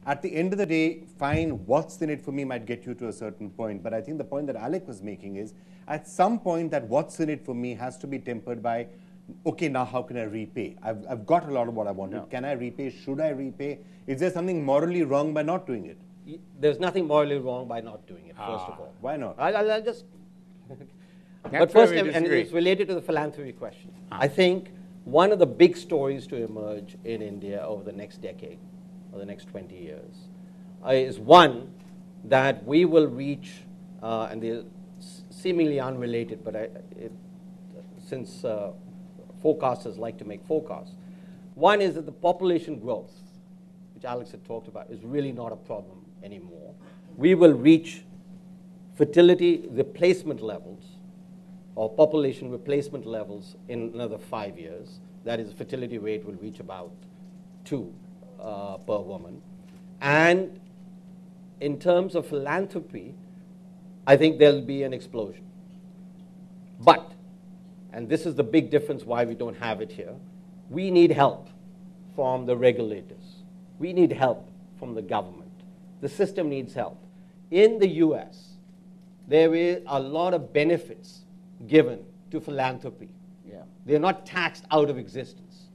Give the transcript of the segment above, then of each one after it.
at the end of the day, fine, what's in it for me might get you to a certain point. But I think the point that Alec was making is, at some point, that what's in it for me has to be tempered by, okay, now how can I repay? I've got a lot of what I wanted. No. Can I repay? Should I repay? Is there something morally wrong by not doing it? There's nothing morally wrong by not doing it, first of all. Why not? I'll just... But first, and it's related to the philanthropy question. I think one of the big stories to emerge in India over the next decade, or the next 20 years, is one, that we will reach, and they're seemingly unrelated, but since forecasters like to make forecasts, one is that the population growth, which Alex had talked about, is really not a problem anymore. We will reach fertility replacement levels, or population replacement levels, in another 5 years. That is, the fertility rate will reach about 2 per woman. And in terms of philanthropy, I think there'll be an explosion. But, and this is the big difference why we don't have it here, we need help from the regulators. We need help from the government. The system needs help. In the US, there is a lot of benefits given to philanthropy. Yeah. They're not taxed out of existence.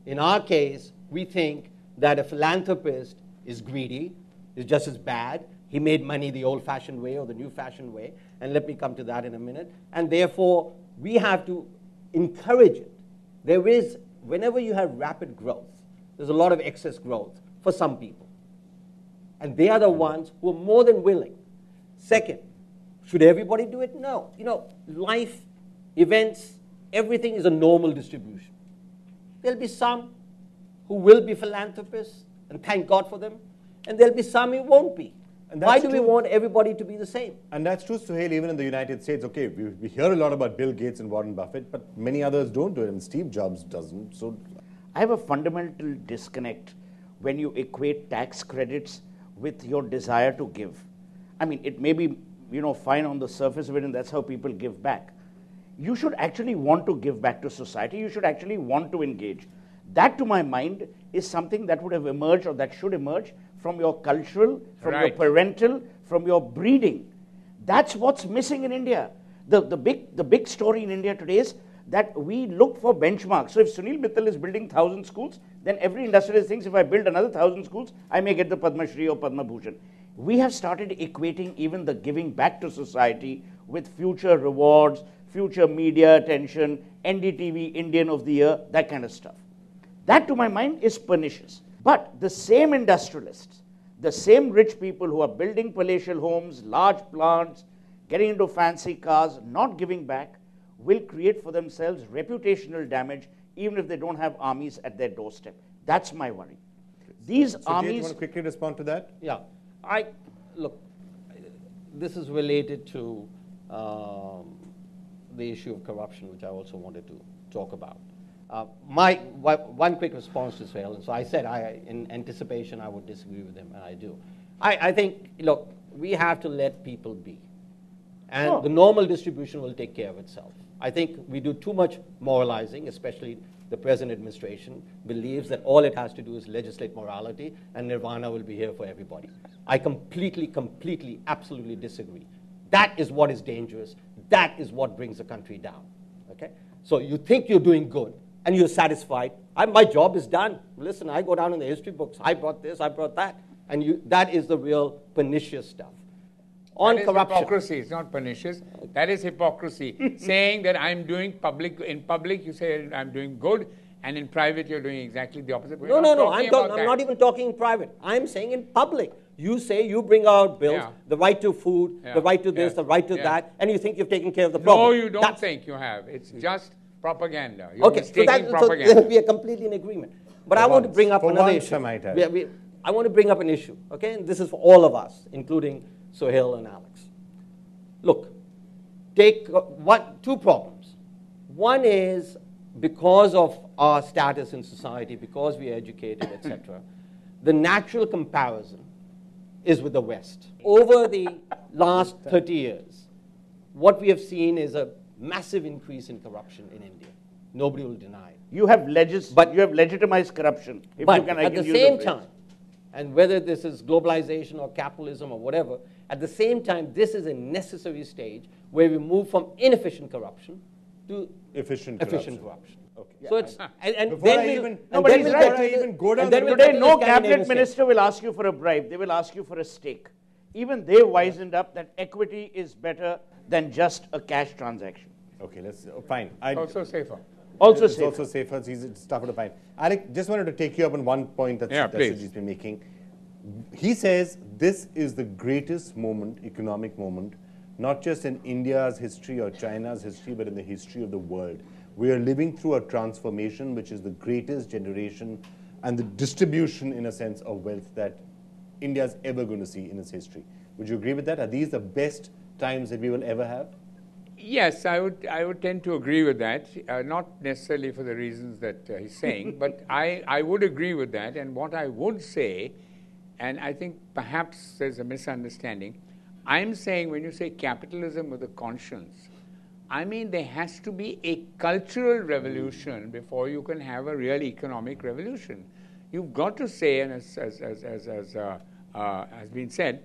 In our case, we think that a philanthropist is greedy, is just as bad. He made money the old-fashioned way or the new-fashioned way, and let me come to that in a minute. And therefore, we have to encourage it. There is, whenever you have rapid growth, there's a lot of excess growth for some people. And they are the ones who are more than willing. Second, should everybody do it? No. You know, life, events, everything is a normal distribution. There'll be some who will be philanthropists, and thank God for them, and there'll be some who won't be. And why do we want everybody to be the same? And that's true, Suhail, even in the United States. Okay, we hear a lot about Bill Gates and Warren Buffett, but many others don't do it, and Steve Jobs doesn't. So I have a fundamental disconnect when you equate tax credits with your desire to give. I mean, it may be, you know, fine on the surface of it, and that's how people give back. You should actually want to give back to society. You should actually want to engage. That, to my mind, is something that would have emerged, or that should emerge, from your cultural, from your parental, from your breeding. That's what's missing in India. The big story in India today is that we look for benchmarks. So if Sunil Mittal is building 1,000 schools, then every industrialist thinks if I build another 1,000 schools, I may get the Padma Shri or Padma Bhushan. We have started equating even the giving back to society with future rewards, future media attention, NDTV, Indian of the Year, that kind of stuff. That, to my mind, is pernicious. But the same industrialists, the same rich people who are building palatial homes, large plants, getting into fancy cars, not giving back, will create for themselves reputational damage even if they don't have armies at their doorstep. That's my worry. These armies... Do you want to quickly respond to that? Yeah. Look, this is related to the issue of corruption, which I also wanted to talk about. One quick response to Suhail, and so I said in anticipation I would disagree with him, and I do. I think, look, we have to let people be. And the normal distribution will take care of itself. I think we do too much moralizing, especially the present administration believes that all it has to do is legislate morality and nirvana will be here for everybody. I completely, absolutely disagree. That is what is dangerous. That is what brings the country down. Okay? So you think you're doing good and you're satisfied. My job is done. Listen, I go down in the history books. I brought this, I brought that. And that is the real pernicious stuff. On that is corruption. Hypocrisy. It's not pernicious. That is hypocrisy. Saying that I'm doing in public you say I'm doing good, and in private you're doing exactly the opposite. No. I'm not even talking in private. I'm saying in public. You say you bring out bills, the right to food, the right to this, the right to that, and you think you've taken care of the problem. No, you don't think you have. It's just propaganda. You're okay, so we are completely in agreement. But I want to bring up another issue. I want to bring up an issue, okay? And this is for all of us, including Suhail and Alex. Look, take two problems. One is because of our status in society, because we are educated, etc., the natural comparison is with the West. Over the last 30 years, what we have seen is a massive increase in corruption in India. Nobody will deny it. You have legitimized corruption. But at the same time, And whether this is globalization or capitalism or whatever, at the same time, this is a necessary stage where we move from inefficient corruption to efficient corruption. Okay. So it's and Before then I we'll, even- and but then he's we'll right. get to Even the- go down and then the- we'll get Today, to no the Scandinavian cabinet state. minister will ask you for a bribe. They will ask you for a stake. Even they wisened up that equity is better than just a cash transaction. Okay, let's fine. Also safer. Also it's safer. also safer. It's tougher to find. Alec, just wanted to take you up on one point that Suji's been making. He says this is the greatest moment, economic moment, not just in India's history or China's history, but in the history of the world. We are living through a transformation which is the greatest generation and the distribution, in a sense, of wealth that India's ever going to see in its history. Would you agree with that? Are these the best times that we will ever have? Yes, I would tend to agree with that, not necessarily for the reasons that he's saying, but I would agree with that. And what I would say, and I think perhaps there's a misunderstanding, I'm saying when you say capitalism with a conscience, I mean there has to be a cultural revolution before you can have a real economic revolution. You've got to say, and as has been said,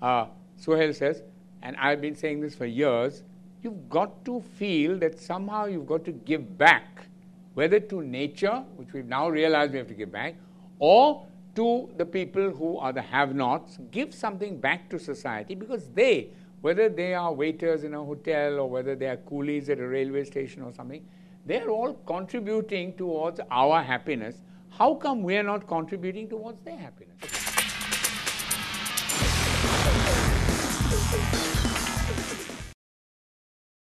Suhail says, and I've been saying this for years, you've got to feel that somehow you've got to give back, whether to nature, which we've now realized we have to give back, or to the people who are the have-nots, give something back to society, because they, whether they are waiters in a hotel or whether they are coolies at a railway station or something, they're all contributing towards our happiness. How come we're not contributing towards their happiness?